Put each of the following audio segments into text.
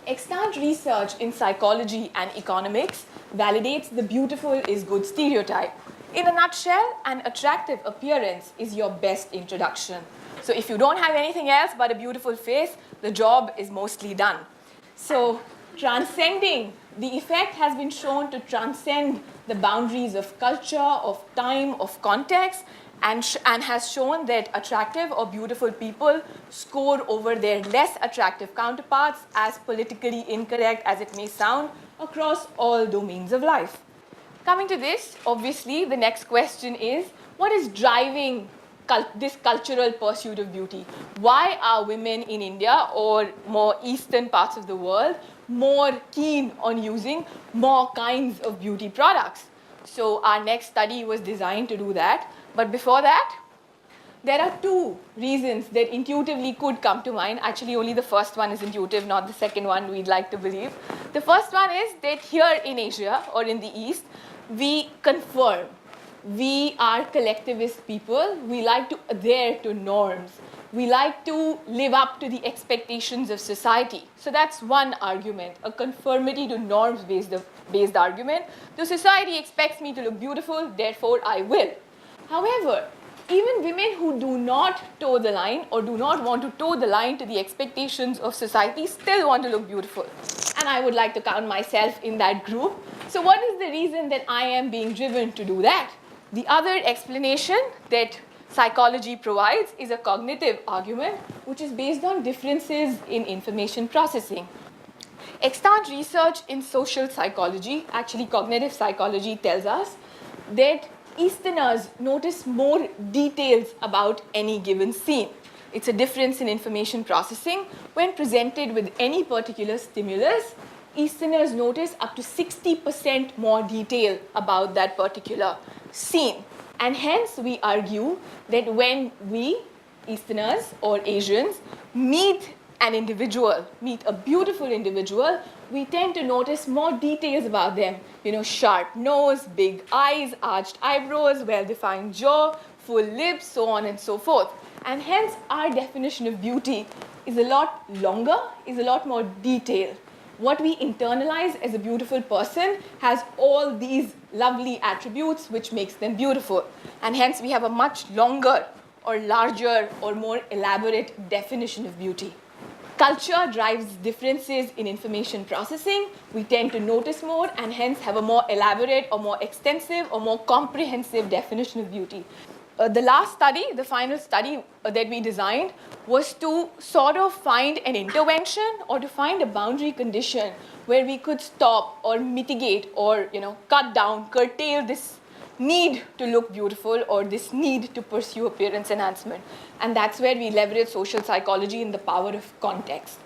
Extant research in psychology and economics validates the beautiful is good stereotype. In a nutshell, an attractive appearance is your best introduction. So if you don't have anything else but a beautiful face, the job is mostly done. So transcending, the effect has been shown to transcend the boundaries of culture, of time, of context, and has shown that attractive or beautiful people score over their less attractive counterparts, as politically incorrect as it may sound, across all domains of life. Coming to this, obviously, the next question is, what is driving this cultural pursuit of beauty? Why are women in India or more eastern parts of the world more keen on using more kinds of beauty products? So our next study was designed to do that. But before that, there are two reasons that intuitively could come to mind. Actually, only the first one is intuitive, not the second one we'd like to believe. The first one is that here in Asia or in the East, we conform. We are collectivist people. We like to adhere to norms. We like to live up to the expectations of society. So that's one argument, a conformity to norms-based argument. The society expects me to look beautiful, therefore I will. However, even women who do not toe the line or do not want to toe the line to the expectations of society still want to look beautiful. And I would like to count myself in that group. So what is the reason that I am being driven to do that? The other explanation that psychology provides is a cognitive argument, which is based on differences in information processing. Extant research in social psychology, actually cognitive psychology, tells us that Easterners notice more details about any given scene. It's a difference in information processing. When presented with any particular stimulus, Easterners notice up to 60% more detail about that particular scene. And hence, we argue that when we, Easterners or Asians, meet an individual, meet a beautiful individual, we tend to notice more details about them. You know, sharp nose, big eyes, arched eyebrows, well-defined jaw, full lips, so on and so forth. And hence, our definition of beauty is a lot longer, is a lot more detailed. What we internalize as a beautiful person has all these lovely attributes which makes them beautiful. And hence, we have a much longer or larger or more elaborate definition of beauty. Culture drives differences in information processing. We tend to notice more and hence have a more elaborate or more extensive or more comprehensive definition of beauty. The last study, the final study that we designed, was to sort of find an intervention or to find a boundary condition where we could stop or mitigate or cut down, curtail this need to look beautiful or this need to pursue appearance enhancement. And that's where we leverage social psychology and the power of context.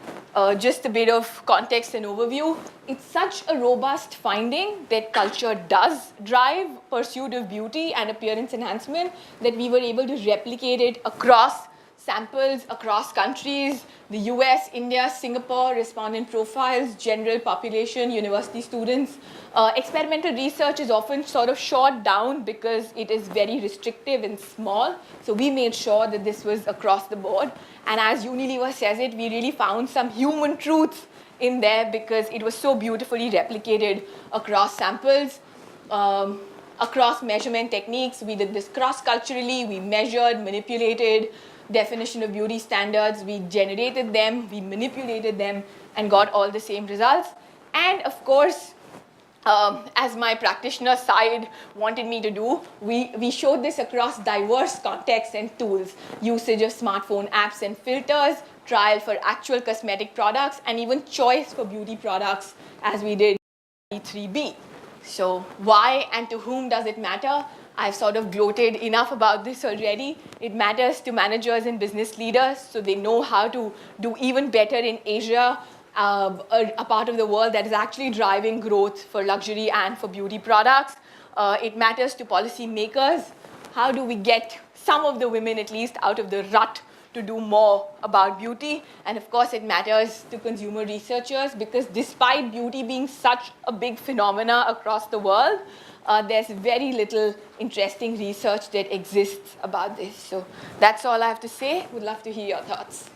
Just a bit of context and overview. It's such a robust finding that culture does drive pursuit of beauty and appearance enhancement that we were able to replicate it across samples, across countries, the US, India, Singapore, respondent profiles, general population, university students. Experimental research is often sort of short down because it is very restrictive and small. So we made sure that this was across the board. And as Unilever says it, we really found some human truths in there because it was so beautifully replicated across samples, across measurement techniques. We did this cross-culturally. We measured, manipulated definition of beauty standards. We generated them, we manipulated them, and got all the same results. And of course, as my practitioner side wanted me to do, we showed this across diverse contexts and tools, usage of smartphone apps and filters, trial for actual cosmetic products, and even choice for beauty products, as we did in 3B. So why and to whom does it matter? I've sort of gloated enough about this already. It matters to managers and business leaders, so they know how to do even better in Asia, a part of the world that is actually driving growth for luxury and for beauty products. It matters to policy makers. How do we get some of the women, at least, out of the rut to do more about beauty? And of course, it matters to consumer researchers because despite beauty being such a big phenomena across the world, there's very little interesting research that exists about this. So that's all I have to say. Would love to hear your thoughts.